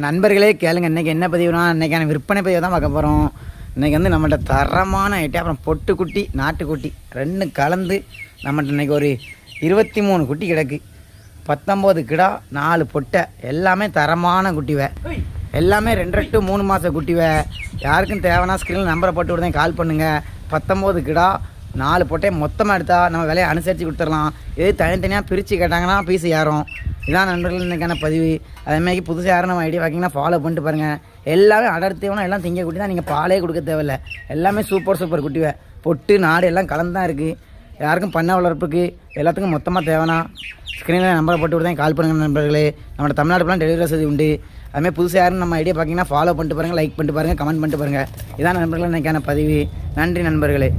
நண்பர்களே கேளுங்க, இன்றைக்கி என்ன பதிவுனா இன்றைக்கான விற்பனை பதிவு தான் பார்க்க போகிறோம். இன்றைக்கி வந்து நம்மகிட்ட தரமான ஐட்டம், அப்புறம் பொட்டுக்குட்டி நாட்டுக்குட்டி ரெண்டும் கலந்து நம்மகிட்ட இன்றைக்கி ஒரு 23 குட்டி கிடக்கு. 19 கிடா 4 பொட்டை, எல்லாமே தரமான குட்டிவை, எல்லாமே 2 to 3 மாத குட்டிவை. யாருக்கும் தேவைன்னா ஸ்க்ரீனில் நம்பரை போட்டு விடுதேன், கால் பண்ணுங்கள். 19 கிடா 4 பொட்டையை மொத்தமாக எடுத்தால் நம்ம விலையை அனுசரித்து கொடுத்துடலாம். எது தனித்தனியாக பிரித்து கேட்டாங்கன்னா பீஸ் ஏறும். இதான் நண்பர்கள் இன்றைக்கான பதிவு. அதேமாதிரி புதுசாக யாரும் நம்ம ஐடியா பார்த்திங்கன்னா ஃபாலோ பண்ணிட்டு பாருங்கள். எல்லாமே அடர்த்தேவனா எல்லாம் திங்க குட்டி தான், நீங்கள் பாலே கொடுக்க தேவையில்லை. எல்லாமே சூப்பர் குட்டிவை, பொட்டு நாடு எல்லாம் கலந்து தான் இருக்குது. யாருக்கும் பண்ண வளர்ப்புக்கு எல்லாத்துக்கும் மொத்தமாக தேவைன்னா ஸ்க்ரீனில் நம்பரை போட்டு விடுதேன், கால் பண்ணுங்கள் நண்பர்களே. நம்மளோட தமிழ்நாடுலாம் டெலிவரி வசதி உண்டு. அதுமாதிரி புதுசாக யாரும் நம்ம ஐடியா பார்த்திங்கன்னா ஃபாலோ பண்ணிட்டு பாருங்கள், லைக் பண்ணிட்டு பாருங்கள், கமெண்ட் பண்ணிட்டு பாருங்கள். இதான் நண்பர்கள் இன்றைக்கான பதிவு. நன்றி நண்பர்களே.